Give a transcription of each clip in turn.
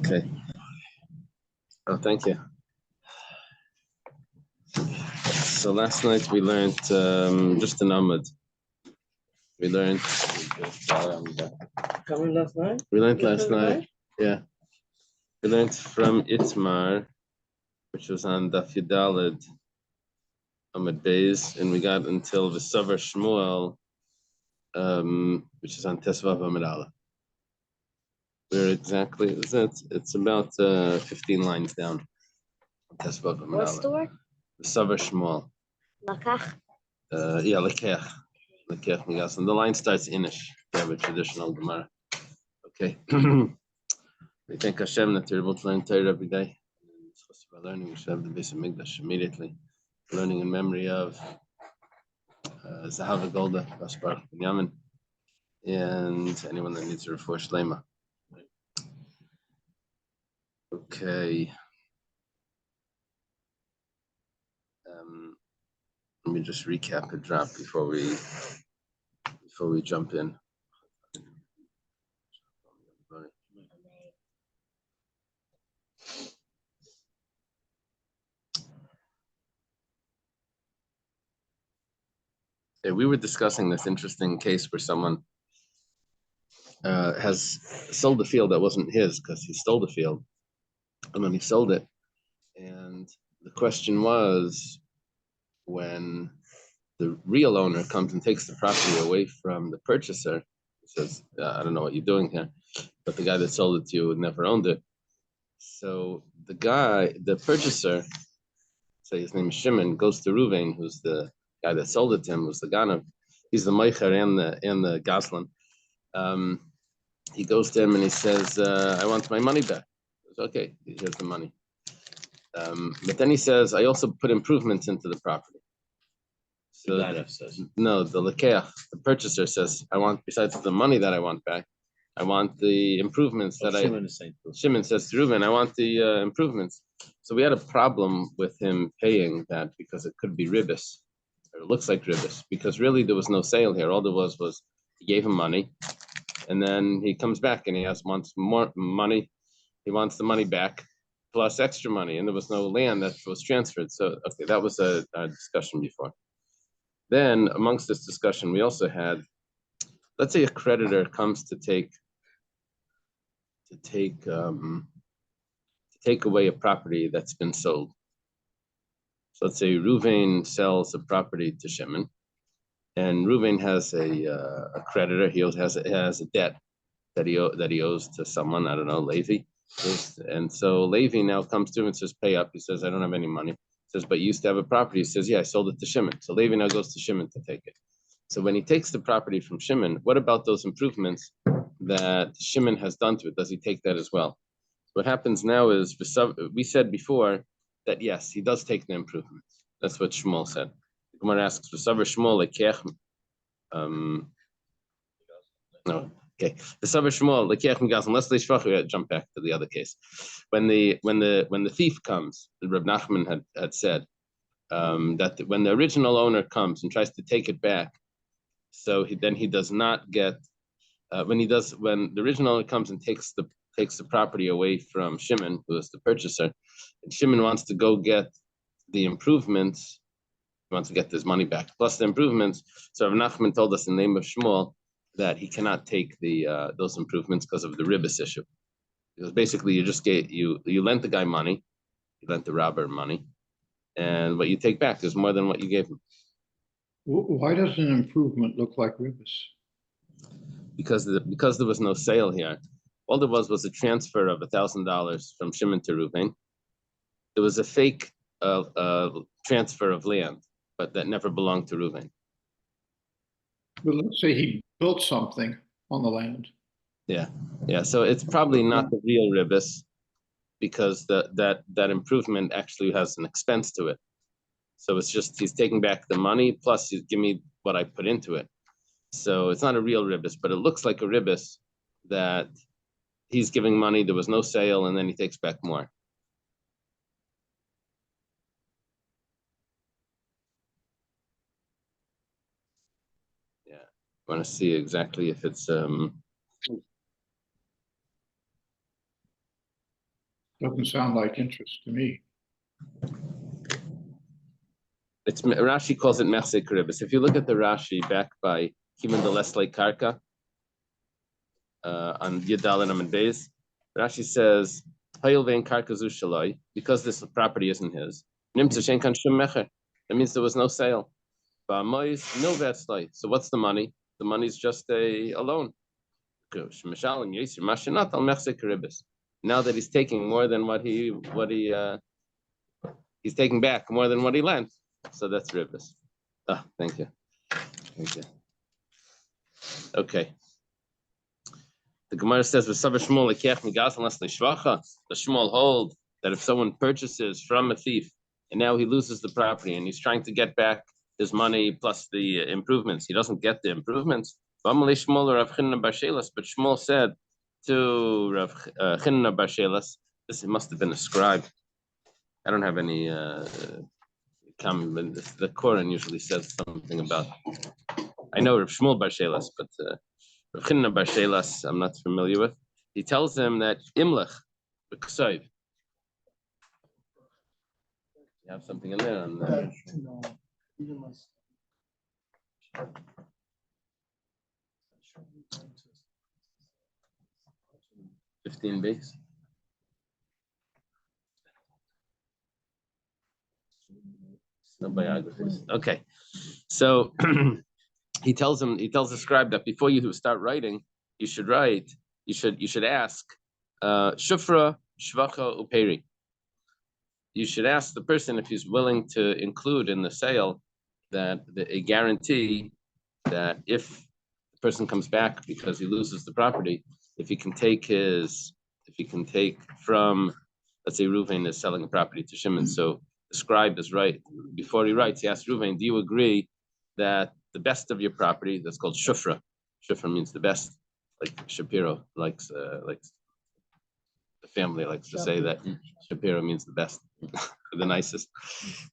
Okay. Oh, thank you. So last night we learned just an Amud. We learned. Coming last night? We learned last night. Yeah. We learned from Itmar, which was on Daf Yudalid Amud Beis, and we got until the Savar Shmuel, which is on Tesvav Amud Aleph. Where exactly is it? It's about 15 lines down. Tesvav Amud Aleph. What's the word? The Savar Shmuel. Lakach. Yeah, Lekech. Lekech Migas. And the line starts Inish. We have a traditional Gemara. Okay. We thank Hashem that we're able to learn Torah every day. By learning, we should have the Beis Hamikdash immediately. Learning in memory of Zahava Golda, Baspar Binyamin, and anyone that needs a refuah shlema. Okay. Let me just recap a drop before we jump in. Yeah, we were discussing this interesting case where someone has sold a field that wasn't his because he stole the field, and then he sold it. And the question was, when the real owner comes and takes the property away from the purchaser, he says, I don't know what you're doing here, but the guy that sold it to you never owned it. So the purchaser, say his name is Shimon, goes to Ruvain, who's the guy that sold it to him, who's the Ganav. He's the Meicher and the Goslin. He goes to him and he says, I want my money back. He says, okay, here's the money. But then he says, I also put improvements into the property. So no, the Lekeach, the purchaser says, I want, besides the money that I want back, I want the improvements Shimon says to Reuven, I want the improvements. So we had a problem with him paying that because it could be ribbis, or it looks like ribbis, because really there was no sale here. All there was he gave him money, and then he comes back and he wants more money. He wants the money back plus extra money, and there was no land that was transferred. So okay, that was a discussion before. Then amongst this discussion, we also had, let's say a creditor comes to take away a property that's been sold. So let's say Ruvain sells a property to Shimon, and Ruvain has a creditor. He has a debt that he owes to someone. I don't know, Levi. And so Levi now comes to him and says, "Pay up." He says, "I don't have any money." He says, "But you used to have a property." He says, "Yeah, I sold it to Shimon." So Levi now goes to Shimon to take it. So when he takes the property from Shimon, what about those improvements that Shimon has done to it? Does he take that as well? What happens now is, we said before that yes, he does take the improvements. That's what Shmuel said. The Gemara asks, "V'savar Shmuel lekech." No, okay. V'savar Shmuel lekech migazon. Let's jump back to the other case. When the thief comes, Reb Nachman had said that when the original owner comes and tries to take it back, so then he does not get when the original owner comes and takes the property away from Shimon, who is the purchaser, and Shimon wants to go get the improvements. He wants to get his money back plus the improvements. So Rav Nachman told us in the name of Shmuel that he cannot take those improvements because of the ribbis issue. Because basically you lent the guy money, you lent the robber money, and what you take back is more than what you gave him. Why does an improvement look like ribbis? Because there was no sale here. All there was a transfer of $1,000 from Shimon to Reuven. There was a fake transfer of land, but that never belonged to Reuven. But let's say he built something on the land. Yeah. So it's probably not the real ribbis, because that improvement actually has an expense to it. So it's just he's taking back the money plus he's give me what I put into it. So it's not a real ribbis, but it looks like a ribbis that he's giving money, there was no sale, and then he takes back more. Yeah, I want to see exactly if it's Doesn't sound like interest to me. It's Rashi calls it Metzia Daf. If you look at the Rashi back by Kiman the Leslie Karka on Yadalin Amid Beis, Rashi says, "Hayil vein Karka zu shaloi," because this property isn't his. Nimtza shein kan shum mecher. That means there was no sale. Ba'amois no vetzloi. So what's the money? The money's just a loan. Now that he's taking more than what he's taking back more than what he lent, so that's ribbis. Ah, thank you. Okay. The Gemara says, "The Shmuel hold that if someone purchases from a thief and now he loses the property and he's trying to get back his money plus the improvements, he doesn't get the improvements." But Shmuel said to Rav Chinna bar Shelas, this must have been a scribe. I don't have any comment. The Koran usually says something about. I know Rav Shmuel bar Shelas, but Rav Chinna bar Shelas, I'm not familiar with. He tells him that Imlech, b'ksoiv. You have something in there on the 15 base. No biographies. Okay, so he tells the scribe that before you start writing, you should ask shufra, shvacha, uperi. You should ask the person if he's willing to include in the sale that a guarantee that if the person comes back because he loses the property, if he can take from, let's say Reuven is selling a property to Shimon, so the scribe is right. Before he writes, he asks Reuven, do you agree that the best of your property, that's called shufra. Shufra means the best, like Shapiro likes the family likes to say that Shapiro means the best, the nicest,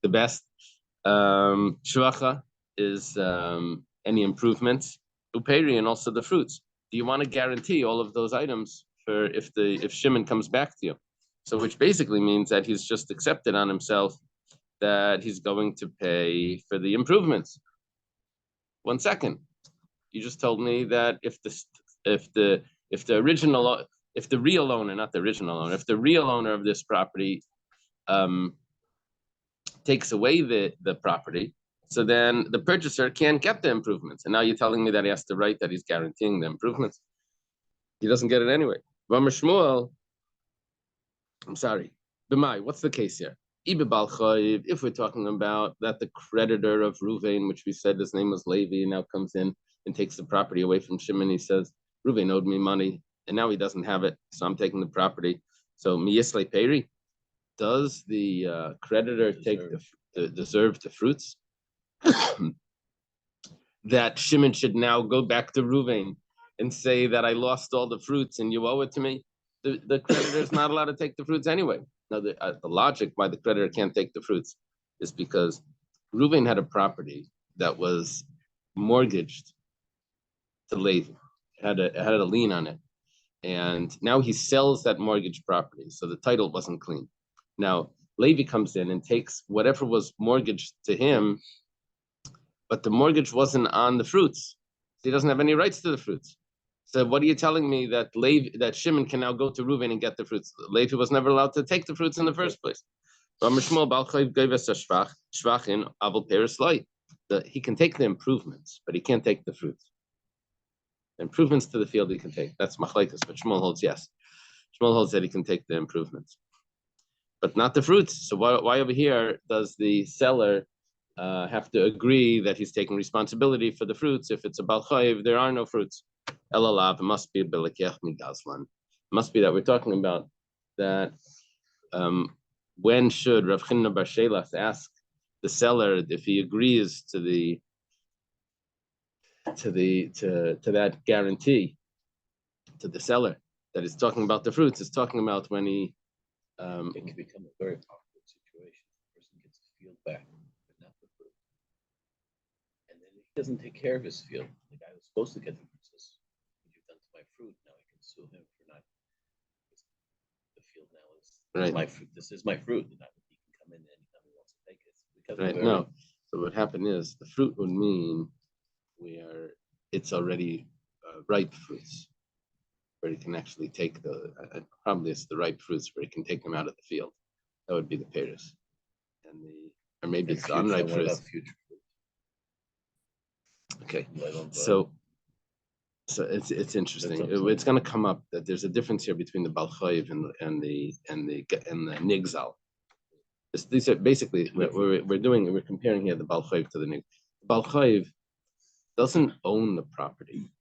the best. Shvacha is any improvements, uperi, and also the fruits. Do you want to guarantee all of those items for if Shimon comes back to you? So which basically means that he's just accepted on himself that he's going to pay for the improvements. 1 second, you just told me that if the real owner, not the original owner, if the real owner of this property takes away the property, so then the purchaser can't get the improvements. And now you're telling me that he has to write that he's guaranteeing the improvements. He doesn't get it anyway. Shmuel, I'm sorry. B'mai, what's the case here? If we're talking about that the creditor of Reuven, which we said his name was Levi, now comes in and takes the property away from Shimon, he says, Reuven owed me money, and now he doesn't have it, so I'm taking the property. So miyisle peri, does the creditor take deserve the fruits? That Shimon should now go back to Reuven and say that I lost all the fruits and you owe it to me? The creditor is not allowed to take the fruits anyway. Now, the logic why the creditor can't take the fruits is because Reuven had a property that was mortgaged to Levi. It had a lien on it. And now he sells that mortgaged property. So the title wasn't clean. Now, Levi comes in and takes whatever was mortgaged to him, but the mortgage wasn't on the fruits. So he doesn't have any rights to the fruits. So what are you telling me that Shimon can now go to Reuven and get the fruits? Levi was never allowed to take the fruits in the first place. He can take the improvements, but he can't take the fruits. The improvements to the field he can take. That's machlekes, but Shmuel holds yes. Shmuel holds that he can take the improvements, but not the fruits. So why over here does the seller have to agree that he's taking responsibility for the fruits? If it's a bal chayiv, there are no fruits. Elalav, it must be a belekech migazlan. It must be that we're talking about that. When should Rav Chinna bar Shelas ask the seller if he agrees to that guarantee to the seller that is talking about the fruits? It's talking about when he. It can become a very awkward situation. The person gets his field back, but not the fruit, and then he doesn't take care of his field. The guy was supposed to get the fruit says, "What you've done to my fruit, now I can sue him for not." the field now is Right. my fruit. This is my fruit, and he can come in anytime he wants to take it. Because Right. No. So what happened is the fruit would mean where it's already ripe fruits, where he can actually take probably it's the ripe fruits where he can take them out of the field. That would be the pears, or maybe it's the unripe fruits. Okay, so it's interesting. It's going to come up that there's a difference here between the balchoiv and the nigzal. These are basically we're comparing here the balchoiv to the nigzal. Balchoiv doesn't own the property,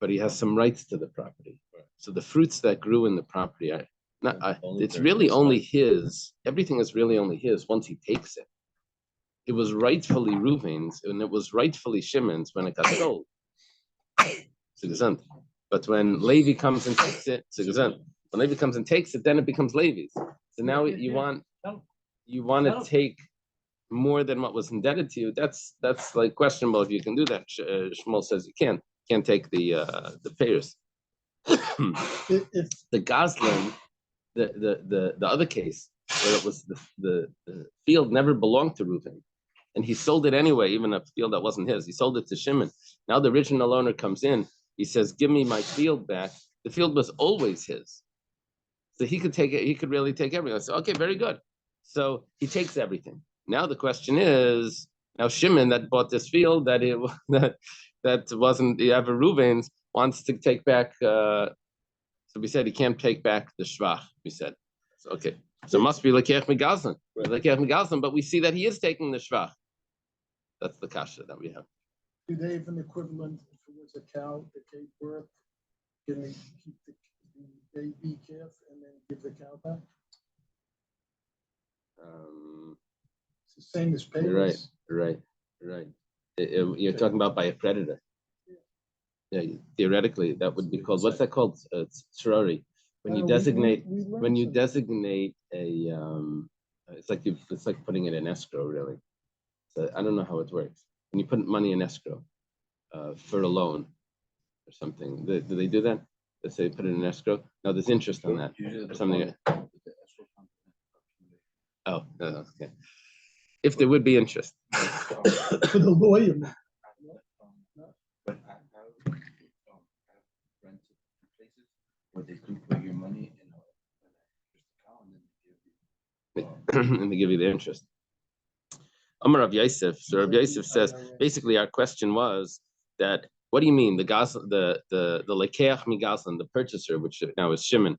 but he has some rights to the property. So the fruits that grew in the property are not. It's really only his. Everything is really only his once he takes it. It was rightfully Reuven's and it was rightfully Shimon's when it got sold. But when Levi comes and takes it, when Levi comes and takes it, then it becomes Levi's. So now you want to take more than what was indebted to you. That's like questionable if you can do that. Shmuel says you can't take the payers. The Goslin, the other case where it was the field never belonged to Reuven. And he sold it anyway, even a field that wasn't his. He sold it to Shimon. Now the original owner comes in. He says, "Give me my field back." The field was always his, so he could take it. He could really take everything. I said, "Okay, very good." So he takes everything. Now the question is, now Shimon that bought this field that wasn't ever Reuven's wants to take back. So we said he can't take back the shvach. We said, so, okay. So it must be lekech megazlan, lekech megazlan. But we see that he is taking the shvach. That's the kasha that we have. Do they have an equivalent if it was a cow that gave birth? Can they keep the baby calf and then give the cow back? It's the same as payments. Right. You're talking about by a creditor. Yeah, theoretically that would be called. What's that called? It's sorority. When you designate a, it's like putting it in escrow, really. So I don't know how it works. When you put money in escrow for a loan or something, do they do that? They say put it in escrow. No, there's interest on that or something. Oh, okay. If there would be interest. For the lawyer. Where they can put your money in and they give you the interest. Amar Rav Yosef. So Rav Yosef says basically our question was that what do you mean the lekeach migazlan, the purchaser, which now is Shimon,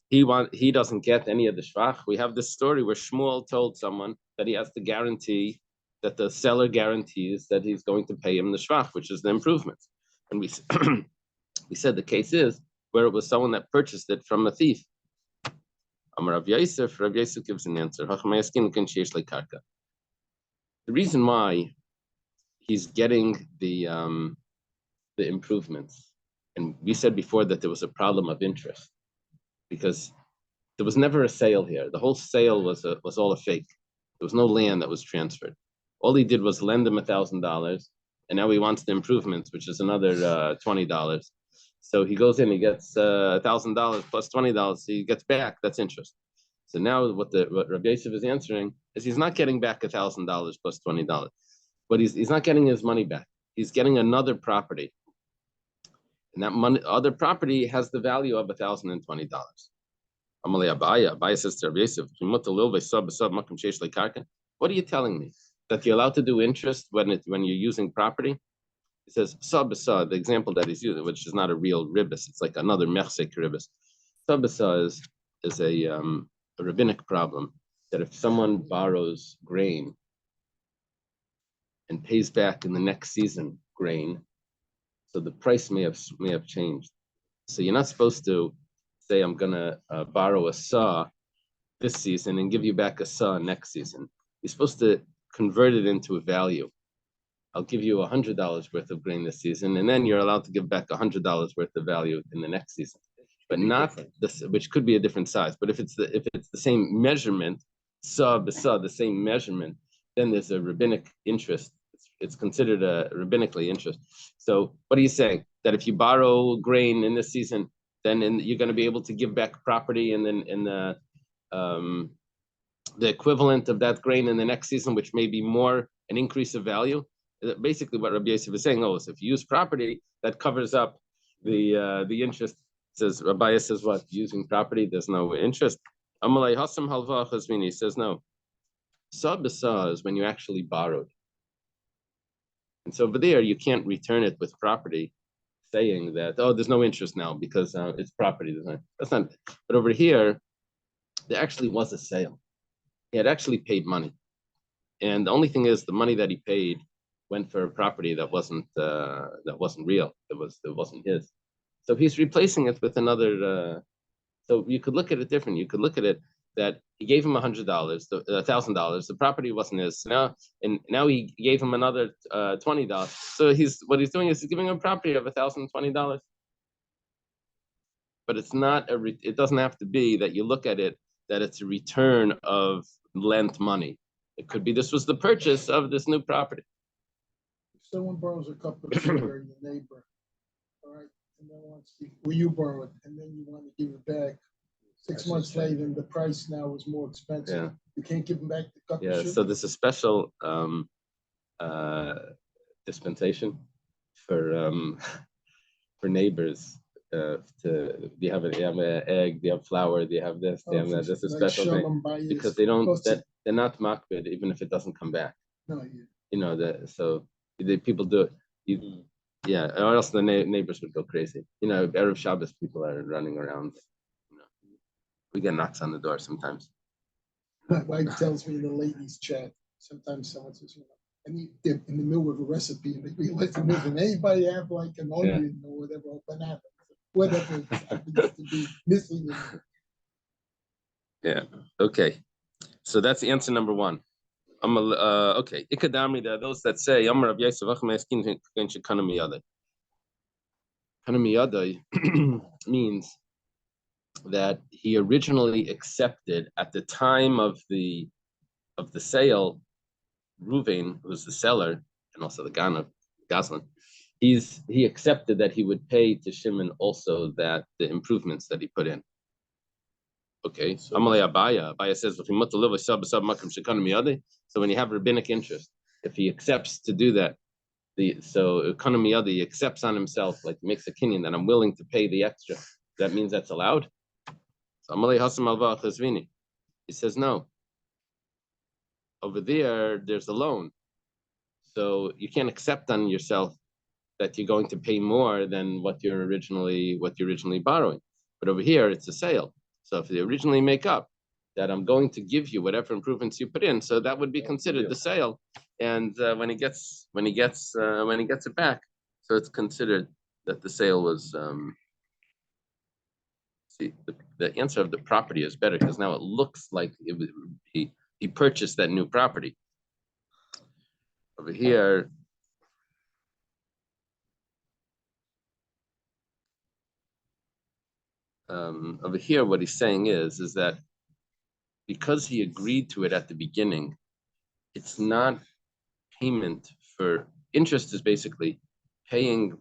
he doesn't get any of the shvach. We have this story where Shmuel told someone that he has to guarantee that the seller guarantees that he's going to pay him the shvach, which is the improvements. And we said the case is where it was someone that purchased it from a thief. Amar Rav Yosef gives an answer. The reason why he's getting the improvements, and we said before that there was a problem of interest because there was never a sale here. The whole sale was all a fake. There was no land that was transferred. All he did was lend him $1,000, and now he wants the improvements, which is another $20. So he goes in, he gets $1,000 plus $20. So he gets back. That's interest. So now what Rabbi Yosef is answering is he's not getting back $1,000 plus $20, but he's not getting his money back. He's getting another property, and that other property has the value of $1,020. Amalei Abaya says to Rabbi Yosef, "What are you telling me? That you're allowed to do interest when you're using property?" He says, "Sabasa," the example that he's using, which is not a real ribis, it's like another mechsek ribis. Sabasa is a rabbinic problem that if someone borrows grain and pays back in the next season grain, so the price may have changed. So you're not supposed to say, "I'm gonna borrow a saw this season and give you back a saw next season." You're supposed to convert it into a value. I'll give you $100 worth of grain this season, and then you're allowed to give back $100 worth of value in the next season, but not this, which could be a different size. But if it's the same measurement, the same measurement, then there's a rabbinic interest. It's considered a rabbinically interest. So what are you saying? That if you borrow grain in this season then you're going to be able to give back property, and then in the equivalent of that grain in the next season, which may be more an increase of value. Basically, what Rabbi Yosef is saying, so if you use property, that covers up the interest. Says Rabbi says what? Using property, there's no interest. Amalei Hasam Halva Chazmini says no. Sabasa is when you actually borrowed. And so over there, you can't return it with property, saying that, there's no interest now because it's property. That's not. But over here, there actually was a sale. He had actually paid money. And the only thing is, the money that he paid went for a property that wasn't real. It wasn't his. So he's replacing it with another. So you could look at it different. You could look at it that he gave him $100, $1,000. The property wasn't his. Now he gave him another $20. So what he's doing is he's giving him a property of $1,020. But it's not it doesn't have to be that you look at it that it's a return of lent money. It could be this was the purchase of this new property. If someone borrows a cup of sugar, your neighbor, all right, and then wants to, well, you borrow it, and then you want to give it back 6 months later, and the price now is more expensive. Yeah. You can't give them back the cup of sugar? So there's a special dispensation for neighbors. Do you have an egg? Do you have flour? Do you have this? Do you have that? That's a special thing because they're not makbid even if it doesn't come back. No, So the people do it. Or else the neighbors would go crazy. Erev Shabbos people are running around. We get knocks on the door sometimes. My wife tells me in the ladies' chat, sometimes someone says, and they're in the middle of a recipe and they realize it isn't. Anybody have like an onion or whatever, or banana, whatever happens to be missing. Yeah. Okay. So that's the answer number one. Okay. Ikadami, there are those that say, Amar Yosef Kanamiyadai means that he originally accepted at the time of the sale. Ruvain, who was the seller and also the Goslin, he accepted that he would pay to Shimon also that the improvements that he put in. Okay, Amalei Abaya says, so when you have rabbinic interest, if he accepts to do that, he accepts on himself, like makes a kinyan that I'm willing to pay the extra. That means that's allowed. So Amalei Hasam Alva Chazvini, he says no. Over there's a loan, so you can't accept on yourself that you're going to pay more than what you're originally borrowing. But over here, it's a sale. So if they originally make up that I'm going to give you whatever improvements you put in, so that would be considered the sale. And when he gets it back, so it's considered that the sale was. The answer of the property is better because now it looks like he purchased that new property. Over here, what he's saying is that because he agreed to it at the beginning, it's not payment for interest. Is basically paying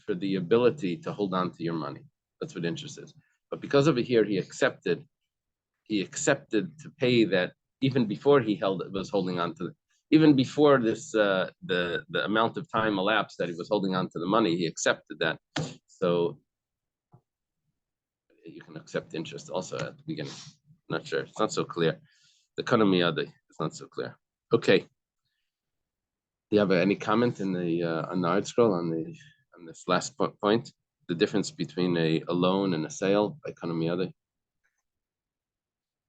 for the ability to hold on to your money. That's what interest is. But because over here he accepted to pay that even before was holding on to it. Even before this, the amount of time elapsed that he was holding on to the money, he accepted that. So you can accept interest also at the beginning. I'm not sure. It's not so clear. The Kanamiyade is not so clear. Okay. Do you have any comment on the art scroll on this last point? The difference between a loan and a sale by Kanamiyade?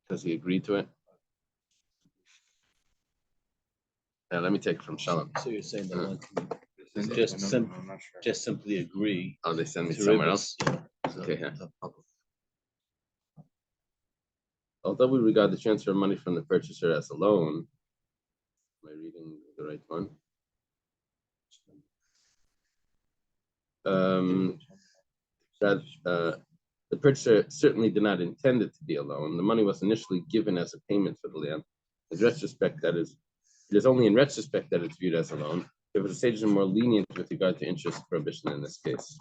Because he agreed to it. Let me take it from Shalom. So you're saying that one can just simply agree. Oh, they send me somewhere else? Yeah. Okay, yeah. Although we regard the transfer of money from the purchaser as a loan, am I reading the right one? The purchaser certainly did not intend it to be a loan. The money was initially given as a payment for the land. In retrospect, it is only in retrospect that it's viewed as a loan. If the sages are more lenient with regard to interest prohibition in this case.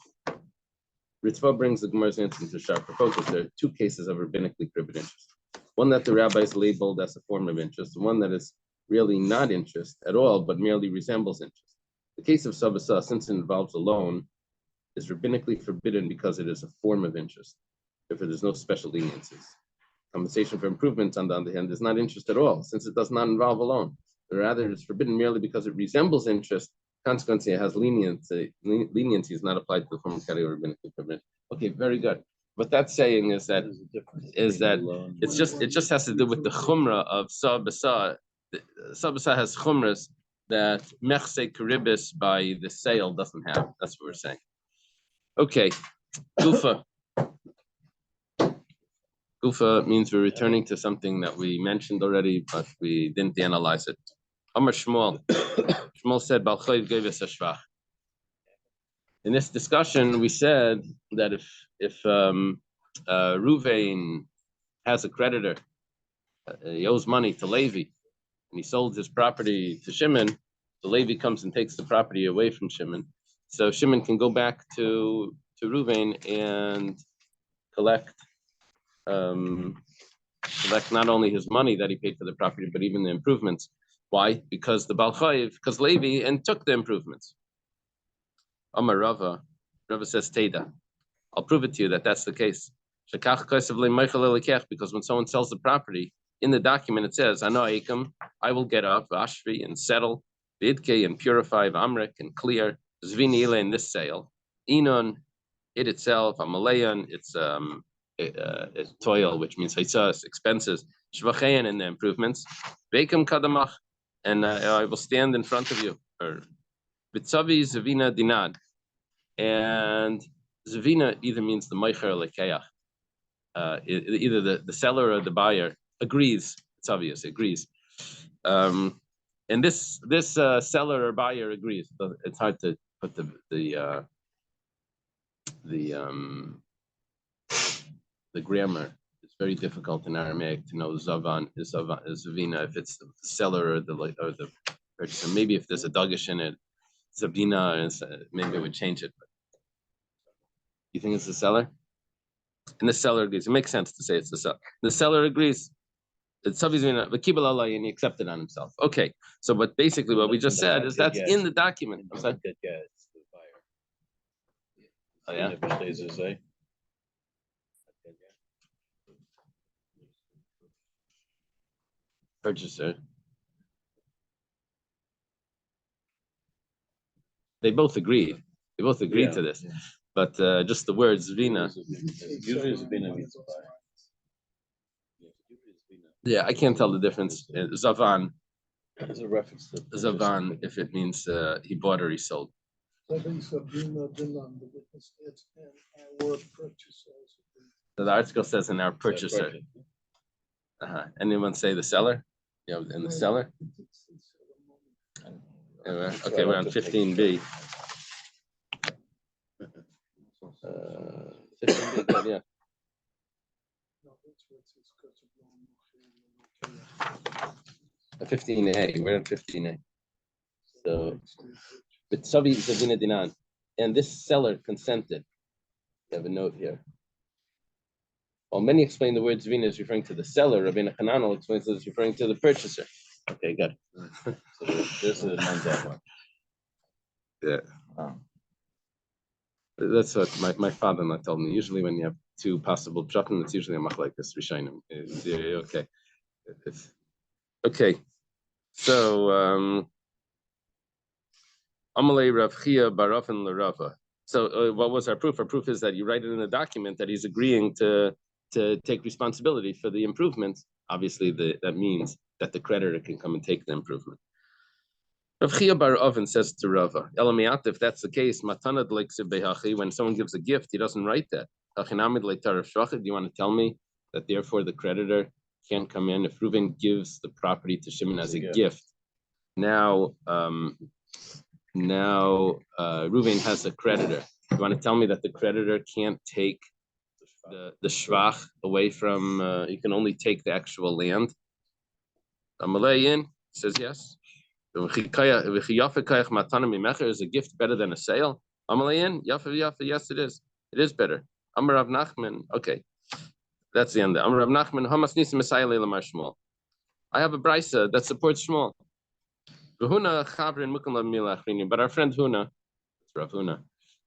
Ritva brings the Gemara's answer to sharper focus. There are two cases of rabbinically prohibited interest. One that the rabbis labeled as a form of interest, and one that is really not interest at all, but merely resembles interest. The case of Sabasa, since it involves a loan, is rabbinically forbidden because it is a form of interest. Therefore, there's no special leniencies. Compensation for improvements, on the other hand, is not interest at all, since it does not involve a loan. Rather, it's forbidden merely because it resembles interest. Consequently, it has leniency. Leniency is not applied to the form of category rabbinically forbidden. Okay, very good. What that's saying is that it just has to do with the chumrah of sabasa. Sabasa has chumras that mechse karibis by the sale doesn't have. That's what we're saying. Okay, gufa. Gufa means we're returning to something that we mentioned already, but we didn't analyze it. Amar Shmuel. Shmuel said, Bal Chayv gave us a shvach. In this discussion, we said that if Ruvain has a creditor, he owes money to Levi, and he sold his property to Shimon, so Levi comes and takes the property away from Shimon. So Shimon can go back to Ruvain and collect not only his money that he paid for the property, but even the improvements. Why? Because the Bal Chayv, because Levi and took the improvements. Amar Rava says Teda. I'll prove it to you that that's the case. Because when someone sells the property, in the document it says, I will get up, Ashvi, and settle, Vidke, and purify, Amrek, and clear, Zvini in this sale. Inon, it itself, Amaleyan, it's toil, which means haisas, expenses, Shvachayan, and the improvements, Bekim Kadamach, and I will stand in front of you. Or Bitzavi Zavina Dinad. And Zavina either means the Meicher or Lekeach. Either the seller or the buyer agrees. It's obvious, agrees. And this seller or buyer agrees. It's hard to put the grammar. It's very difficult in Aramaic to know Zavan is Zavina if it's the seller or the purchaser. Maybe if there's a dagesh in it, Zabina, maybe it would change it. But you think it's the seller? And the seller agrees. It makes sense to say it's the seller. The seller agrees. It's Savizina, the Kibbal Allah, and he accepted on himself. Okay. So, but basically, what we just said is that's in the document. It's the buyer. Oh yeah. Purchaser. They both agreed. They both agreed to this. But just the word Zvina. Usually Zvina means buyer. Yeah, I can't tell the difference. Zavan. There's a reference to Zavan, if it means he bought or he sold. So Sabina Dinan, the witness it's in our purchasers. So the article says in our purchaser. Anyone say the seller? Yeah, in the seller? Okay, we're on 15b. 15b, yeah. 15a, we're on 15a. So, Bitzavi Zavina Dinan. And this seller consented. You have a note here. While many explain the word Zvina is referring to the seller, Rabbeinu Hananel explains that it's referring to the purchaser. Okay, good. So there's a non-that. Yeah. That's what my father-in-law told me. Usually when you have two possible pshatim, it's usually a machlekes rishonim. Okay. Okay. So Amalei Rav Chia Barafin Larava. So what was our proof? Our proof is that you write it in the document that he's agreeing to take responsibility for the improvements. Obviously, that means that the creditor can come and take the improvement. Rav Chia Bar Oven says to Rava, Elamiyat, if that's the case, matanad behachi, when someone gives a gift, he doesn't write that. Do you want to tell me that therefore the creditor can't come in if Reuven gives the property to Shimon as a gift? Now Reuven has a creditor. You want to tell me that the creditor can't take the shvach away from? He can only take the actual land. Amaleyin says yes. Is a gift better than a sale? Amaleyin, yafa, yes it is. It is better. Amar Rav Nachman. Okay, that's the end. Amar Rav Nachman. Hamas nisim Messiah le'lamar Shmuel. I have a brisa that supports Shmuel. But our friend Huna, Rav Huna,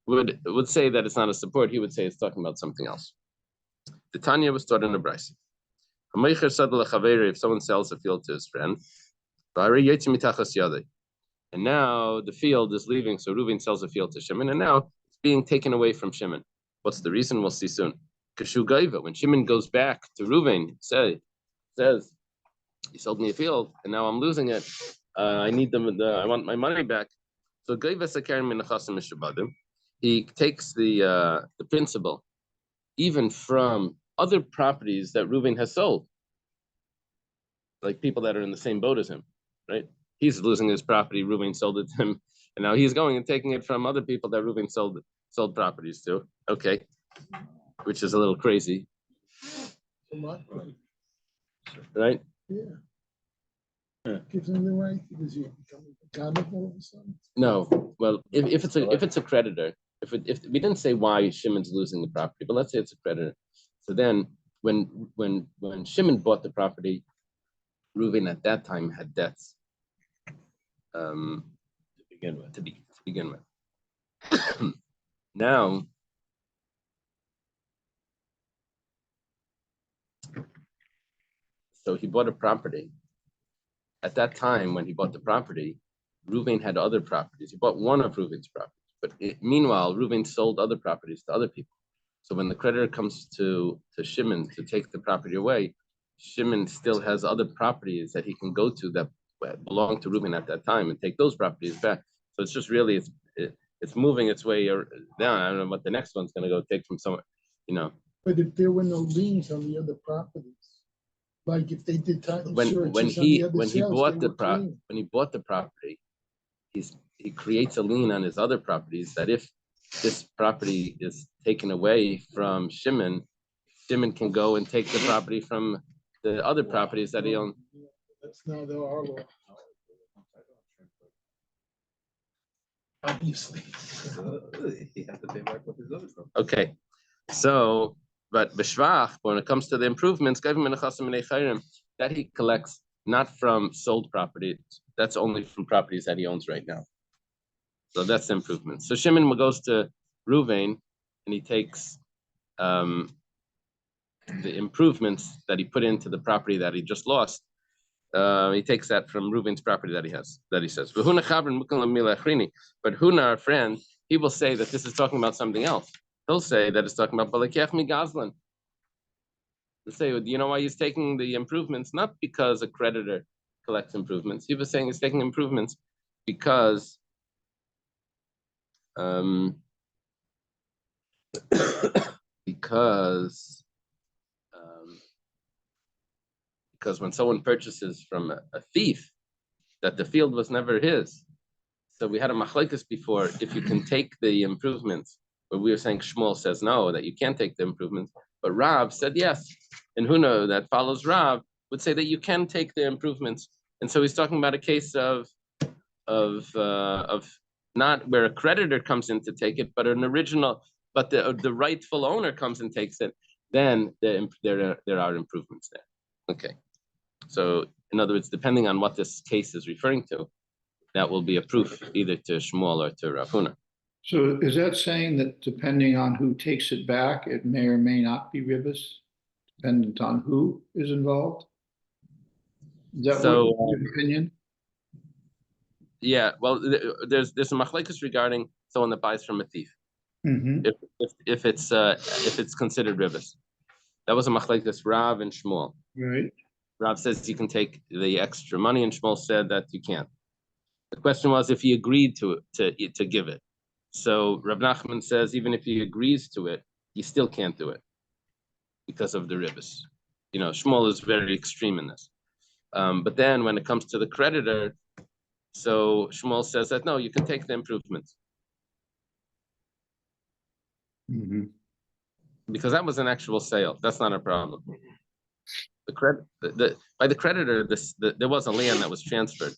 would say that it's not a support. He would say it's talking about something else. The Tanya was taught in a brisa. If someone sells a field to his friend, and now the field is leaving, so Reuven sells a field to Shimon, and now it's being taken away from Shimon. What's the reason? We'll see soon. When Shimon goes back to Reuven, says, "You sold me a field, and now I'm losing it. I need them. I want my money back." So he takes the principal, even from other properties that Reuven has sold, like people that are in the same boat as him, right? He's losing his property. Reuven sold it to him, and now he's going and taking it from other people that Reuven sold properties to. Okay, which is a little crazy, right? Yeah. Gives him the right because you become accountable all of a sudden. No, well, if it's a creditor, if we didn't say why Shimon's losing the property, but let's say it's a creditor. So then, when Shimon bought the property, Reuven at that time had debts. To begin with. Now, so he bought a property. At that time, when he bought the property, Reuven had other properties. He bought one of Reuven's properties, but meanwhile, Reuven sold other properties to other people. So when the creditor comes to Shimon to take the property away, Shimon still has other properties that he can go to that belonged to Reuven at that time and take those properties back. So it's just really it's moving its way down. I don't know what the next one's going to go take from somewhere, But if there were no liens on the other properties, like if they did title insurance when he bought the property, he creates a lien on his other properties that if this property is taken away from Shimon, Shimon can go and take the property from the other properties that he owns. That's now the our law. Obviously. He has to pay back what his other stuff. Okay, so but b'shvach, when it comes to the improvements, that he collects not from sold properties, that's only from properties that he owns right now. So that's the improvement. So Shimon goes to Reuven and he takes the improvements that he put into the property that he just lost. He takes that from Reuven's property that he says. But Huna, our friend, he will say that this is talking about something else. He'll say that it's talking about Balakech mi Gazlan. He'll say, do you know why he's taking the improvements? Not because a creditor collects improvements. He was saying he's taking improvements because because when someone purchases from a thief, that the field was never his. So we had a machlekes before, if you can take the improvements, but we were saying Shmuel says no, that you can't take the improvements, but Rav said yes. And Huna, that follows Rav, would say that you can take the improvements. And so he's talking about a case of not where a creditor comes in to take it, but an original, but the rightful owner comes and takes it, then there are improvements there. Okay. So in other words, depending on what this case is referring to, that will be a proof either to Shmuel or to Rav Huna. So is that saying that depending on who takes it back, it may or may not be ribus, dependent on who is involved? Is that your opinion? Yeah, well, there's a machlekes regarding someone that buys from a thief. Mm-hmm. If it's considered ribus. That was a machlekes Rav and Shmuel. Right. Rav says you can take the extra money, and Shmuel said that you can't. The question was if he agreed to give it. So Rav Nachman says even if he agrees to it, he still can't do it because of the ribus. Shmuel is very extreme in this. But then when it comes to the creditor, so Shmuel says that no, you can take the improvements. Mm-hmm. Because that was an actual sale. That's not a problem. By the creditor, there was a lien that was transferred.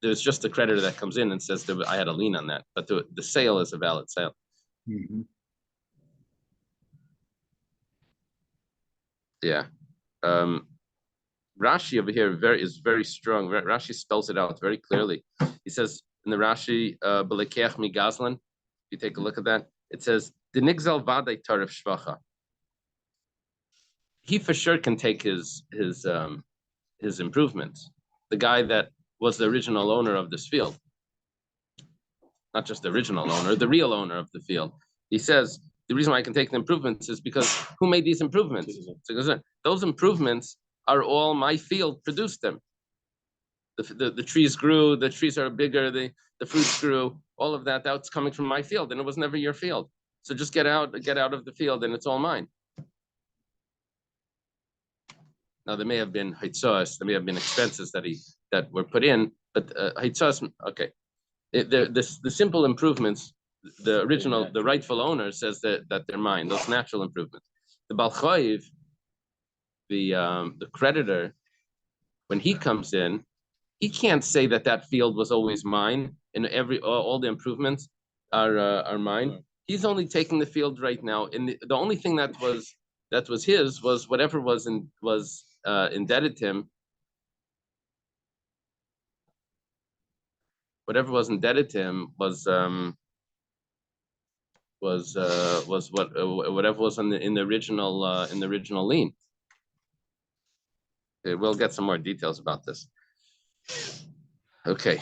There's just a creditor that comes in and says that I had a lien on that, but the sale is a valid sale. Mm-hmm. Yeah. Rashi over here is very strong. Rashi spells it out very clearly. He says in the Rashi, "Belekech mi gazlan." If you take a look at that, it says the nigzal vaday tarif shvacha. He for sure can take his improvements. The guy that was the original owner of this field, not just the original owner, the real owner of the field. He says the reason why I can take the improvements is because who made these improvements? Those improvements are all my field produced them. The trees grew, the trees are bigger, the fruits grew, all of that's coming from my field, and it was never your field. So just get out of the field, and it's all mine. Now there may have been hitzos, there may have been expenses that were put in, but hitzos, okay. The simple improvements, the rightful owner says that they're mine. Those natural improvements. The Bal Chayiv, the creditor, when he comes in, he can't say that field was always mine and all the improvements are mine. He's only taking the field right now, and the only thing that was his was whatever was indebted to him. Whatever was indebted to him was whatever was in the original lien. Okay, we'll get some more details about this. Okay.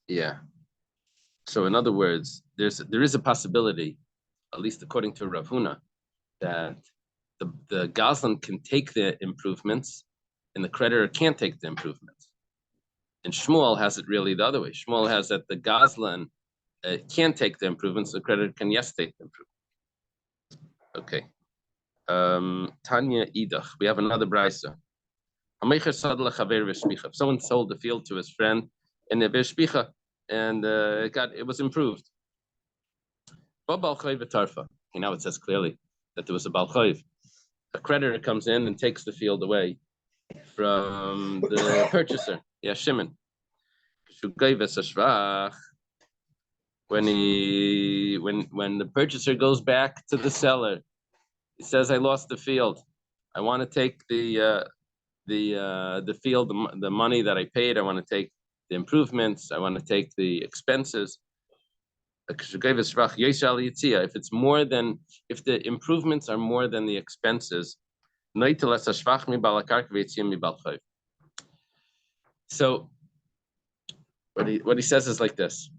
Yeah. So in other words, there is a possibility, at least according to Rav Huna, that the Gazlan can take the improvements and the creditor can't take the improvements. And Shmuel has it really the other way. Shmuel has that the Gazlan can't take the improvements, the creditor can take the improvements. Okay. Tanya Idach, we have another brisa. If someone sold the field to his friend and it was improved. Now it says clearly that there was a Bal Chayiv. A creditor comes in and takes the field away from the purchaser. Yeah, Shimon. When the purchaser goes back to the seller, he says, "I lost the field. I want to take the field, the money that I paid. I want to take the improvements. I want to take the expenses." If the improvements are more than the expenses, so what he says is like this: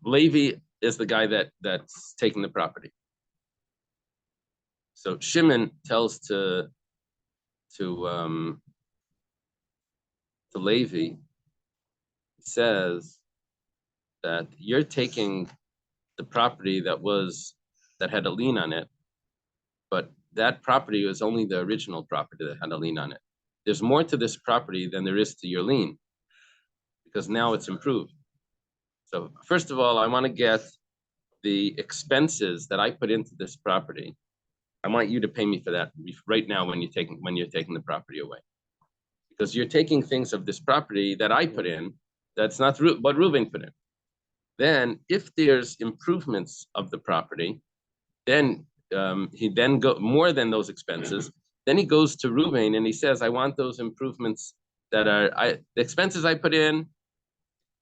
Levi is the guy that's taking the property. So Shimon tells to Levi, he says that you're taking the property that had a lien on it, but that property was only the original property that had a lien on it. There's more to this property than there is to your lien, because now it's improved. So first of all, I want to get the expenses that I put into this property. I want you to pay me for that right now when you're taking the property away, because you're taking things of this property that I put in that's not what Reuben put in. Then, if there's improvements of the property, then he then go more than those expenses. Then he goes to Reuben and he says, "I want those improvements that are the expenses I put in.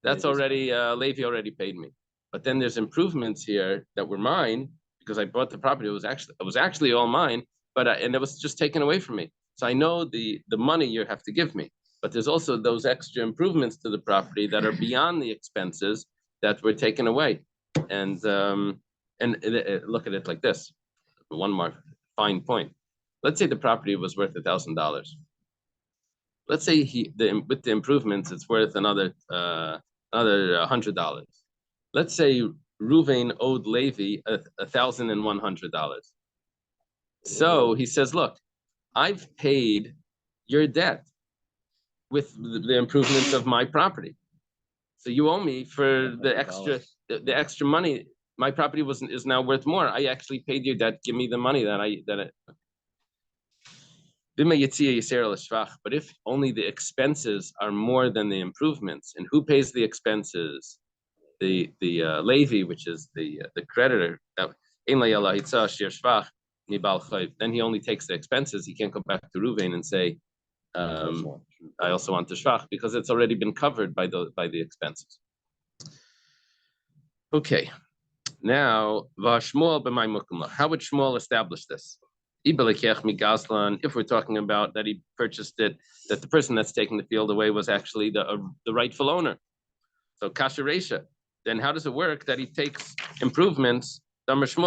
That's already Levi already paid me. But then there's improvements here that were mine because I bought the property. It was actually all mine, but and it was just taken away from me. So I know the money you have to give me. But there's also those extra improvements to the property that are beyond the expenses that were taken away." And look at it like this. One more fine point. Let's say the property was worth $1,000. Let's say with the improvements, it's worth another $100. Let's say Reuven owed Levi $1,100. So he says, "Look, I've paid your debt with the improvements of my property. So you owe me for the extra money. My property is now worth more. I actually paid your debt. Give me the money that But if only the expenses are more than the improvements, and who pays the expenses? The Levi, which is the creditor. Then he only takes the expenses. He can't go back to Ruvain and say, I also want the shvach, because it's already been covered by the expenses. Okay, now how would Shmuel establish this? If we're talking about that he purchased it, that the person that's taking the field away was actually the rightful owner. So kasher reisha. Then how does it work that he takes improvements? They doesn't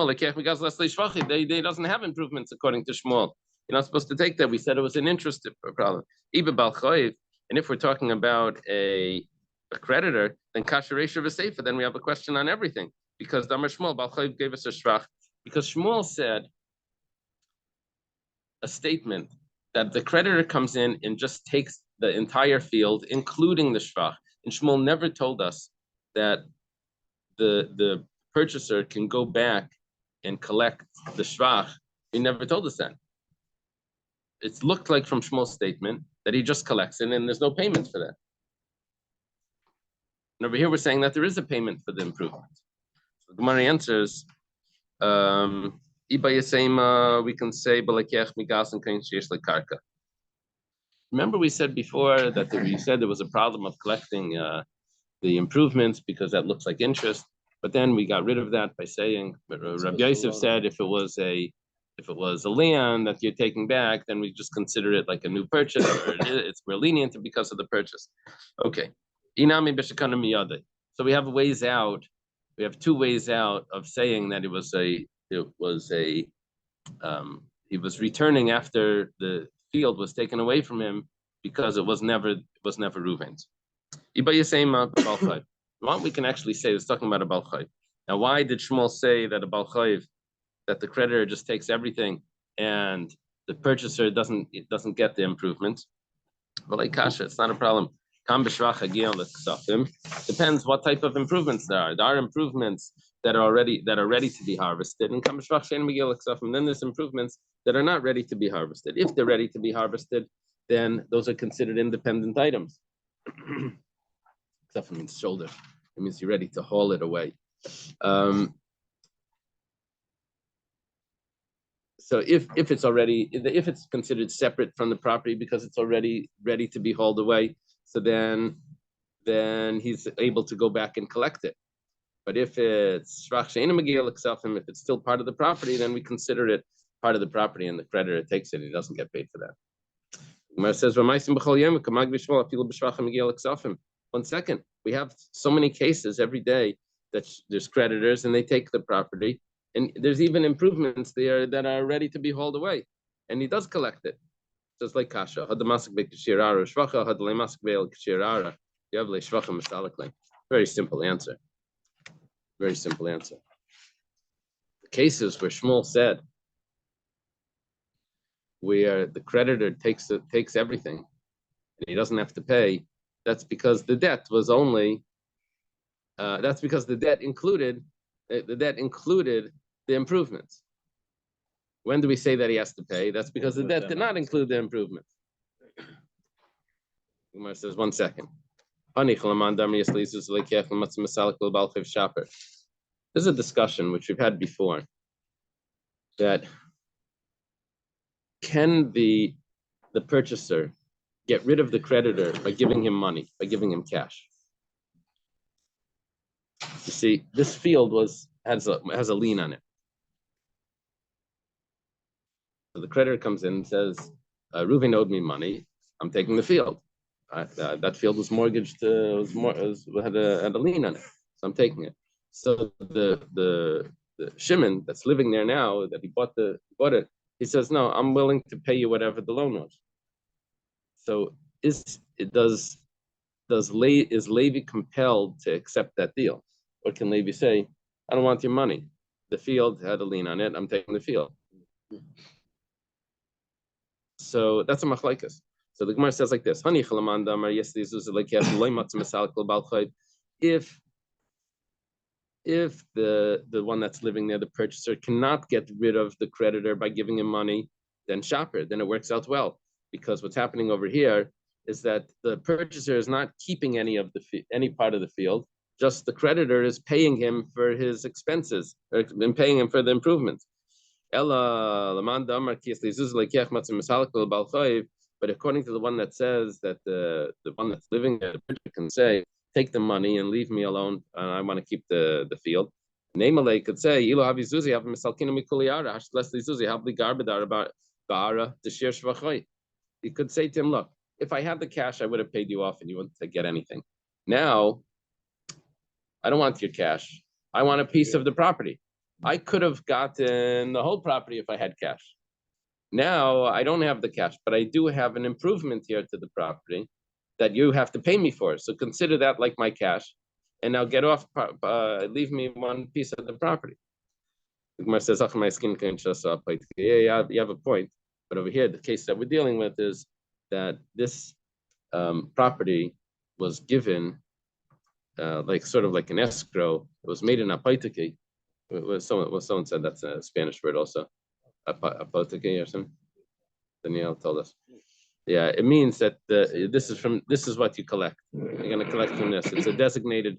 have improvements according to Shmuel. You're not supposed to take that. We said it was an interest problem. And if we're talking about a creditor, then kasher reisha v'seifa, then we have a question on everything. Because Damar Shmuel, Bal Chayiv gave us a shvach. Because Shmuel said a statement that the creditor comes in and just takes the entire field, including the shvach. And Shmuel never told us that the purchaser can go back and collect the shvach. He never told us that. It looked like from Shmuel's statement that he just collects it and there's no payment for that. And over here we're saying that there is a payment for the improvement. So the Gemara answers, we can say, remember we said before that we said there was a problem of collecting the improvements because that looks like interest, but then we got rid of that by saying, Rabbi Yosef said if it was a lien that you're taking back, then we just consider it like a new purchase. We're lenient because of the purchase. Okay. So we have ways out. We have two ways out of saying that he was returning after the field was taken away from him because it was never Reuven's. What we can actually say is talking about a Bal Chayiv. Now, why did Shmuel say that a Bal Chayiv, that the creditor just takes everything and the purchaser doesn't get the improvements? Well, like kasha, it's not a problem. Depends what type of improvements there are. There are improvements that are ready to be harvested, and then there's improvements that are not ready to be harvested. If they're ready to be harvested, then those are considered independent items. Except means shoulder. It means you're ready to haul it away. So if it's considered separate from the property because it's already ready to be hauled away, so then he's able to go back and collect it. But if it's if it's still part of the property, then we consider it part of the property and the creditor takes it. He doesn't get paid for that. Gemara says, 1 second. We have so many cases every day that there's creditors and they take the property, and there's even improvements there that are ready to be hauled away, and he does collect it. Just like kasha, very simple answer. Very simple answer. The cases where Shmuel said where the creditor takes everything and he doesn't have to pay, that's because the debt was only. That's because the debt included the improvements. When do we say that he has to pay? That's because the debt did not include the improvements. Umar says, 1 second. There's a discussion which we've had before that can the purchaser get rid of the creditor by giving him money, by giving him cash? You see, this field has a lien on it. So the creditor comes in and says, Reuven owed me money. I'm taking the field. That field was mortgaged, had a lien on it. So I'm taking it. So the Shimon that's living there now, that he bought it, he says, no, I'm willing to pay you whatever the loan was. So is Levi compelled to accept that deal? Or can Levi say, I don't want your money. The field had a lien on it. I'm taking the field. So that's a machlaikas. So the Gemara says like this: if the one that's living there, the purchaser, cannot get rid of the creditor by giving him money, then shaper, then it works out well. because what's happening over here is that the purchaser is not keeping any part of the field. Just the creditor is paying him for his expenses and paying him for the improvements. But according to the one that says that the one that's living there can say, take the money and leave me alone, and I want to keep the field. Namely could say, you could say to him, look, if I had the cash, I would have paid you off and you wouldn't get anything. Now, I don't want your cash. I want a piece of the property. I could have gotten the whole property if I had cash. Now, I don't have the cash, but I do have an improvement here to the property that you have to pay me for. So consider that like my cash. And now get off, leave me one piece of the property. The Gemara says, yeah, you have a point. But over here, the case that we're dealing with is that this property was given sort of like an escrow. It was made in apaitike. Someone said that's a Spanish word also, apaitike or something. Danielle told us. Yeah, it means that this is what you collect. You're going to collect from this. It's a designated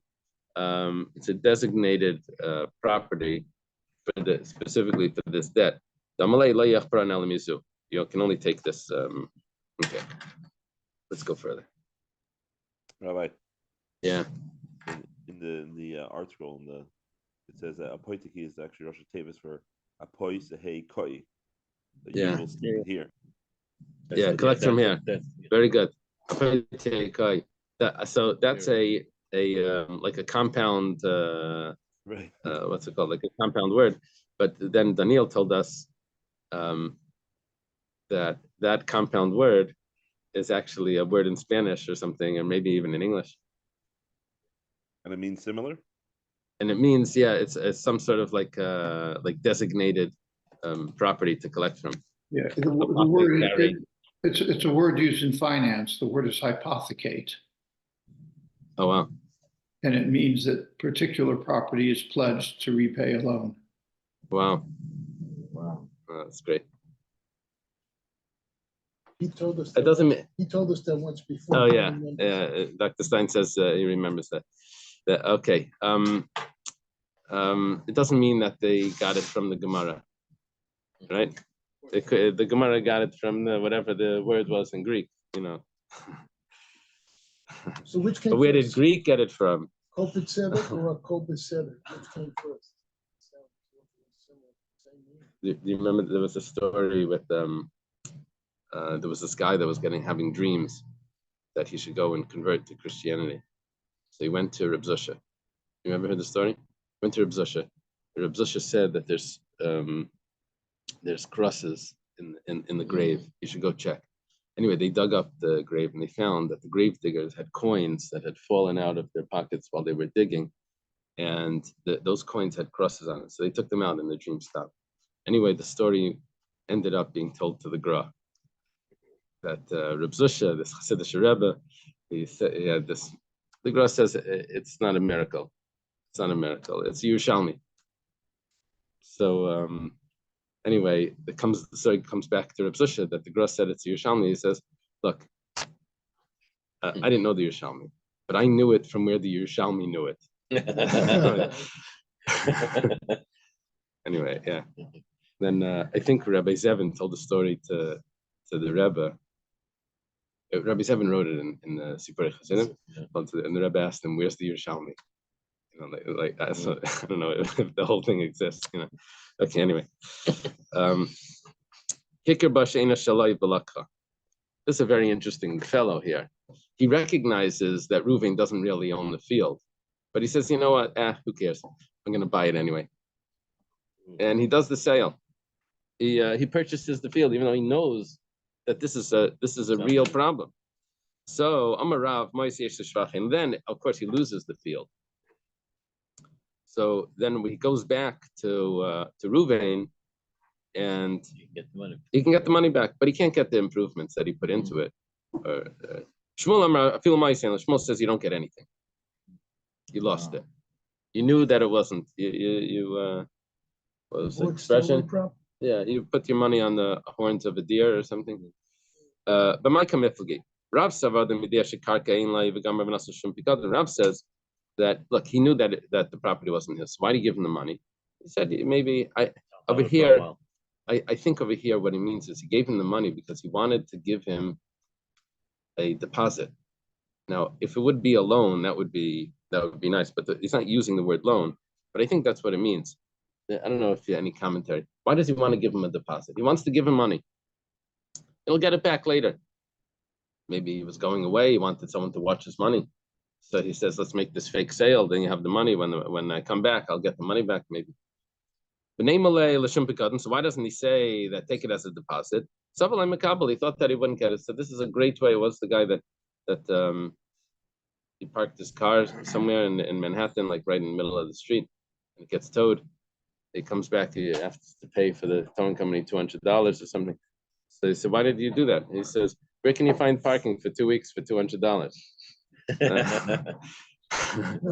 property specifically for this debt. You can only take this. Okay, let's go further. Rabbi. Yeah. In the article, it says that apoitiki is actually Rosh Tevis for apois hey koi. Yeah. You will see it here. Yeah, collect from here. Very good. So that's a like a compound. Right. What's it called? Like a compound word. But then Daniel told us that compound word is actually a word in Spanish or something, or maybe even in English. And it means similar? And it means, yeah, it's some sort of like designated property to collect from. Yeah, the word it's a word used in finance. The word is hypothecate. Oh wow. And it means that particular property is pledged to repay a loan. Wow. Oh, that's great. He told us. It doesn't mean. He told us that once before. Oh yeah, yeah. Dr. Stein says he remembers that. Okay. It doesn't mean that they got it from the Gemara, right? The Gemara got it from whatever the word was in Greek, you know. So which came but where first? did Greek get it from? Kopit Seder or Kopit Seder? Which came first? Do you remember there was a story with there was this guy that was having dreams that he should go and convert to Christianity. So he went to Reb Zusha. You remember the story? Went to Reb Zusha. Reb Zusha said that there's crosses in the grave. You should go check. Anyway, they dug up the grave and they found that the grave diggers had coins that had fallen out of their pockets while they were digging, and those coins had crosses on it. So they took them out and the dream stopped. Anyway, the story ended up being told to the Gra. That Reb Zusha, this Chassidish Rebbe, he had this. The Gra says it's not a miracle. It's not a miracle. It's Yerushalmi. So anyway, the story comes back to Reb Zusha that the Gra said it's Yerushalmi. He says, "Look, I didn't know the Yerushalmi, but I knew it from where the Yerushalmi knew it." Anyway, yeah. Then I think Rabbi Zevin told the story to the Rebbe. Rabbi Zevin wrote it in the Sipurei Chassidim, and the Rebbe asked him, "Where's the Yerushalmi?" You know, so, I don't know if the whole thing exists. You know. Okay. Anyway, Hikr Basheina Shalai Balakha. This is a very interesting fellow here. He recognizes that Reuven doesn't really own the field, but he says, "You know what? Who cares? I'm going to buy it anyway." And he does the sale. He purchases the field, even though he knows that this is a real problem. So Amarav and then of course he loses the field. So then he goes back to Reuven, and he can get the money back, but he can't get the improvements that he put into it. Shmuel says you don't get anything. You lost it. You knew that it wasn't. What was the expression? Yeah, you put your money on the horns of a deer or something. But my kamiflagi. Rav says that look, he knew that the property wasn't his. Why did he give him the money? He said maybe over here. I think over here what he means is he gave him the money because he wanted to give him a deposit. Now, if it would be a loan, that would be nice. But he's not using the word loan. But I think that's what it means. I don't know if you have any commentary. Why does he want to give him a deposit? He wants to give him money. He'll get it back later. Maybe he was going away. He wanted someone to watch his money. So he says, let's make this fake sale. Then you have the money. When I come back, I'll get the money back maybe. So why doesn't he say that take it as a deposit? He thought that he wouldn't get it. So this is a great way. It was the guy that he parked his car somewhere in Manhattan, like right in the middle of the street, and it gets towed. He comes back, he has to pay for the towing company $200 or something. So he said, why did you do that? He says, where can you find parking for 2 weeks for $200? No,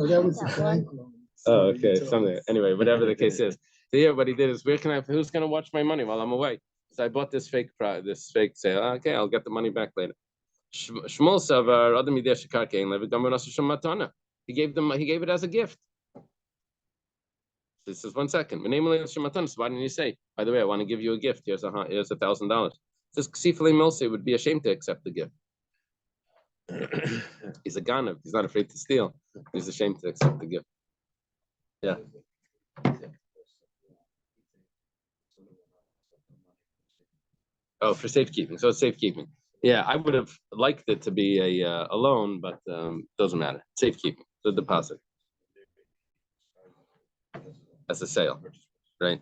that was the bank loan. Oh, okay, something. Anyway, whatever the case is. So here, what he did is, who's going to watch my money while I'm away? So I bought this fake sale. Okay, I'll get the money back later. Shmuel Savar, Adam Yideh Shekarkein, Levi he gave it as a gift. This is 1 second. So why didn't you say, by the way, I want to give you a gift. Here's $1,000. Says Ksifle Milse would be ashamed to accept the gift. He's a ganav. He's not afraid to steal. He's ashamed to accept the gift. Yeah. Oh, for safekeeping. So it's safekeeping. Yeah, I would have liked it to be a loan, but doesn't matter. Safekeeping, the deposit. As a sale, right?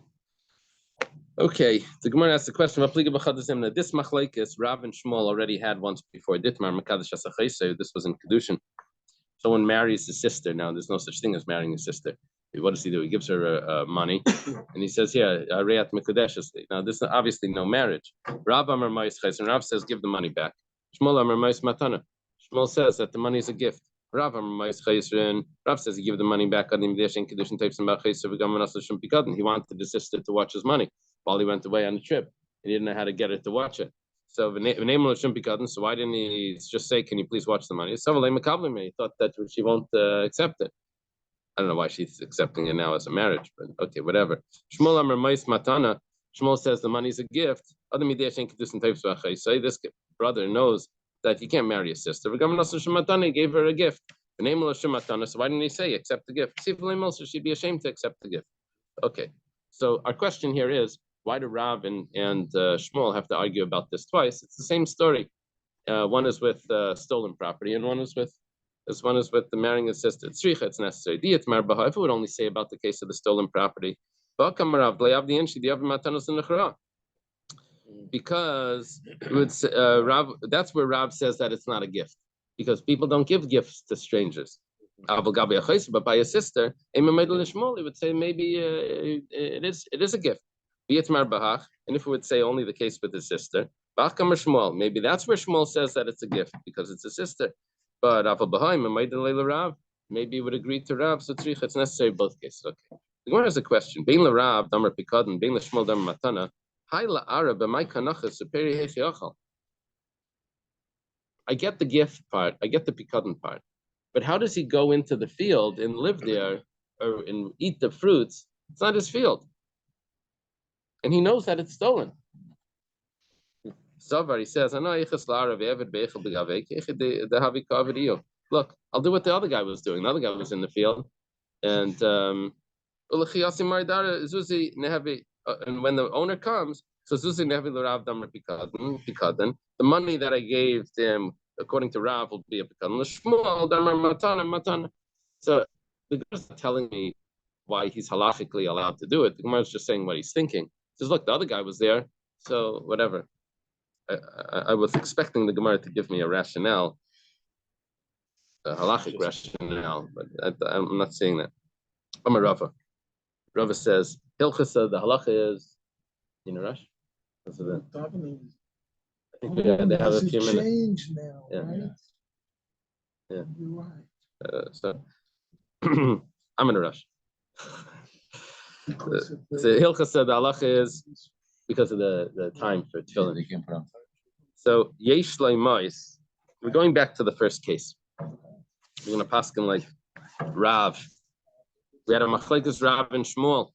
Okay, the Gemara asks the question: this machlekes Rav and Shmuel already had once before. Ditmar Mekadesh Asachayse. This was in Kedushin. Someone marries his sister. Now, there's no such thing as marrying his sister. What does he do? He gives her money, and he says, "Here, Reyat Mekadesh." Now, this is obviously no marriage. Rav Amar Ma'is Chayes, and Rav says, "Give the money back." Shmuel Amar Ma'is Matana. Shmuel says that the money is a gift. Rav says he give the money back. He wanted the sister to watch his money while he went away on the trip. He didn't know how to get her to watch it. So why didn't he just say, can you please watch the money? He thought that she won't accept it. I don't know why she's accepting it now as a marriage, but okay, whatever. Shmuel says the money is a gift. This brother knows that he can't marry his sister. He gave her a gift. So why didn't he say accept the gift? She'd be ashamed to accept the gift. Okay. So our question here is, why do Rav and Shmuel have to argue about this twice? It's the same story. One is with stolen property, and one is with the marrying his sister. It's necessary. If it would only say about the case of the stolen property, because it would Rav, that's where Rav says that it's not a gift, because people don't give gifts to strangers. But by a sister, he would say maybe it is a gift. And if it would say only the case with his sister, maybe that's where Shmuel says that it's a gift because it's a sister. But maybe he would agree to Rav. So it's necessary in both cases. Okay. The Gemara has a question. Bein Rav damar pikadon, bein Shmuel damar matana. I get the gift part. I get the pikadon part. But how does he go into the field and live there and eat the fruits? It's not his field. And he knows that it's stolen. Zavar, he says, look, I'll do what the other guy was doing. The other guy was in the field. And when the owner comes, so the money that I gave them, according to Rav, will be a pikadon. So the Gemara is not telling me why he's halachically allowed to do it. The Gemara is just saying what he's thinking. He says, look, the other guy was there, so whatever. I was expecting the Gemara to give me a rationale, a halachic rationale, but I'm not seeing that. I'm a Rava. Rava says, Hilchasa, the halacha is, in a rush? I think they have a few minutes. Change now, Yeah. right? Yeah. You're right. So I'm in a rush. So Hilchasa, the halacha is because of the time for tefillin. So yesh mois. We're going back to the first case. We're gonna paskin like Rav. We had a machlekes Rav and Shmuel.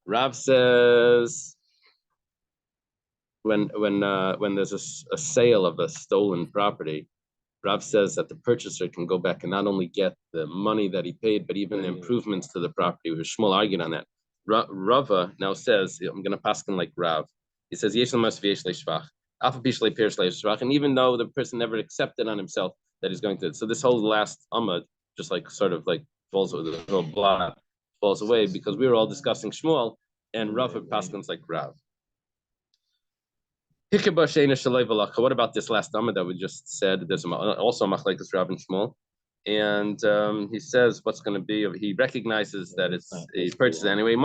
Rav says when there's a sale of a stolen property, Rav says that the purchaser can go back and not only get the money that he paid, but even the improvements to the property. Shmuel argued on that. Rava now says, I'm going to paskin like Rav. He says, Yesh l'mas v'yesh le'shvach. Alpha pish le'pirish le'shvach. And even though the person never accepted on himself that he's going to, so this whole last amud just like sort of like falls away, the whole blah falls away because we were all discussing Shmuel and Rav paskins like Rav. What about this last amud that we just said? There's also machlekes Rav and Shmuel. And he says what's going to be, he recognizes that it's a purchase anyway.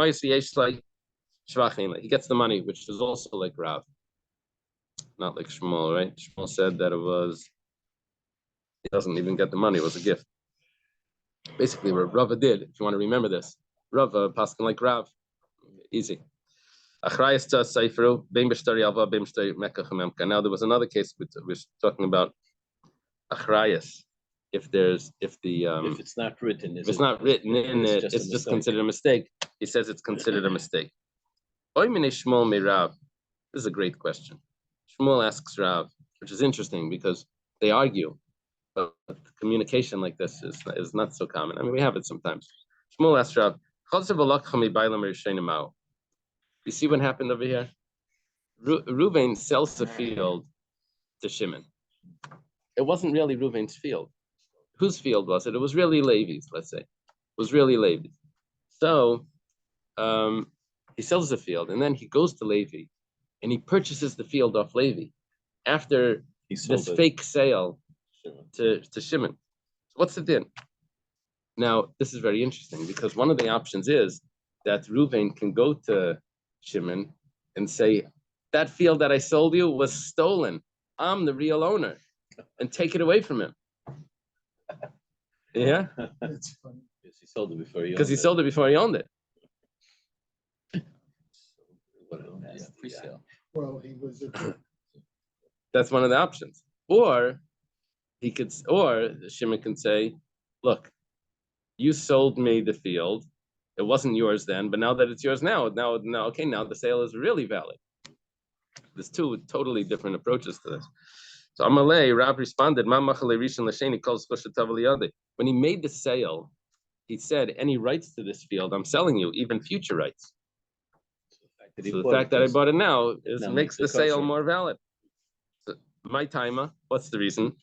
He gets the money, which is also like Rav, not like Shmuel, right? Shmuel said that he doesn't even get the money, it was a gift. Basically, what Rava did, if you want to remember this, Rava paskin like Rav, easy. Now there was another case we're talking about achrayas. If it's not written, if it's not written in it, it's just considered a mistake. He says it's considered a mistake. This is a great question. Shmuel asks Rav, which is interesting because they argue, but communication like this is not so common. I mean, we have it sometimes. Shmuel asks Rav, you see what happened over here? Reuven sells the field to Shimon. It wasn't really Reuven's field. Whose field was it? It was really Levi's, let's say. It was really Levi's. So he sells the field, and then he goes to Levi, and he purchases the field off Levi after this fake sale to Shimon. So what's the din? Now, this is very interesting, because one of the options is that Reuven can go to Shimon and say, that field that I sold you was stolen. I'm the real owner, and take it away from him. Yeah, That's funny. Because he sold it before he owned it. Well, he was a That's one of the options. Or Shimon can say, look, you sold me the field. It wasn't yours then, but now that it's yours now the sale is really valid. There's two totally different approaches to this. So Amalei, Rab responded, when he made the sale, he said, any rights to this field, I'm selling you, even future rights. So the fact that I bought it now makes the sale more valid. So, my timer, what's the reason?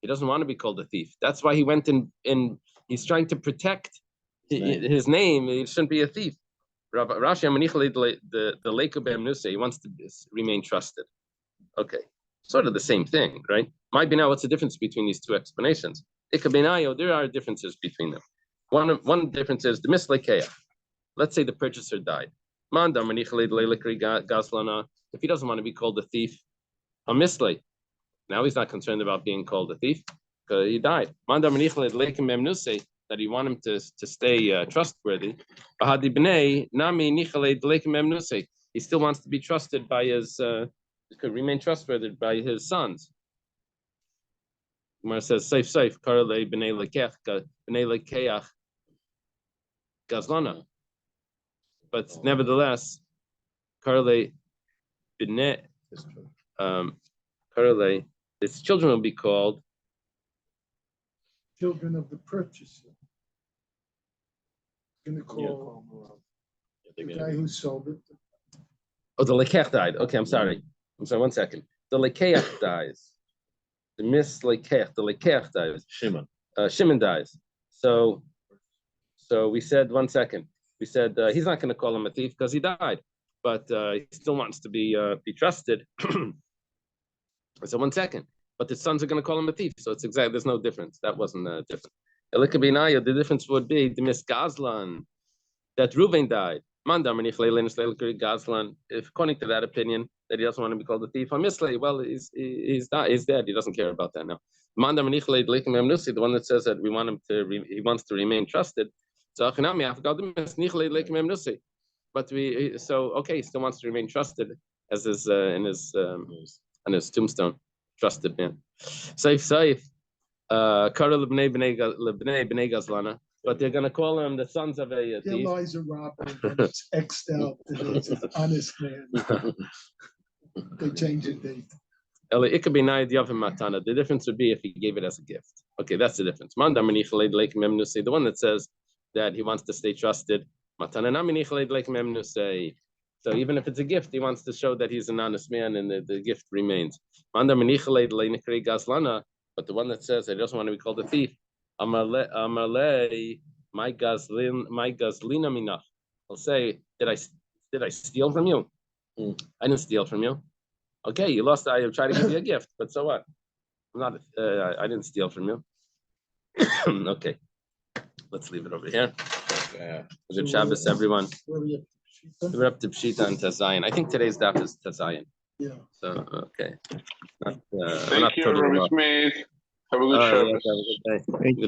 He doesn't want to be called a thief. That's why he went in he's trying to protect his name. He shouldn't be a thief. Rashi, the lake of Nusa, he wants to remain trusted. Okay, sort of the same thing, right? Might be now, what's the difference between these two explanations? There are differences between them. One difference is the mislekeach. Let's say the purchaser died. If he doesn't want to be called a thief, a misle. Now he's not concerned about being called a thief because he died. That you want him to stay trustworthy. He still wants to be trusted by his, could remain trustworthy by his sons. Gemara says, safe, karle b'nei lekeach gazlana. But nevertheless, karle b'nei, karle, his children will be called children of the purchaser. Going to call the guy who sold it. Oh, the lekech died. Okay, I'm sorry. 1 second. The lekech dies. The lekech dies. Shimon dies. So we said 1 second. We said he's not going to call him a thief because he died, but he still wants to be trusted. So 1 second. But the sons are going to call him a thief. So it's exactly, there's no difference. That wasn't different. The difference would be the misgazlan, that Reuven died. If according to that opinion, that he doesn't want to be called a thief, well, he's dead. He doesn't care about that now. The one that says that he wants to remain trusted. But he still wants to remain trusted. as his on his tombstone. Trusted man. Saif. Kara Lebnei Bnei Gazlana. But they're gonna call him the sons of a thief. Eliza Robert, and it's X'd out. It's an honest man. They changed it. It could be Nayad Yavim Matana. The difference would be if he gave it as a gift. Okay, that's the difference. The one that says that he wants to stay trusted. So even if it's a gift, he wants to show that he's an honest man and the gift remains. But the one that says he doesn't want to be called a thief. My gazlina minach. I'll say, did I steal from you? I didn't steal from you. Okay, you lost. I tried to give you a gift, but so what? I'm not. I didn't steal from you. Okay, let's leave it over here. Yeah. Good Shabbos, everyone. Where we at? We're up to Pshita and Tazayin. I think today's daf is Tazayin. Yeah. So okay. Not, Thank you, Rabbi Smith. Have a good Shabbos. Have a good day. Thank you.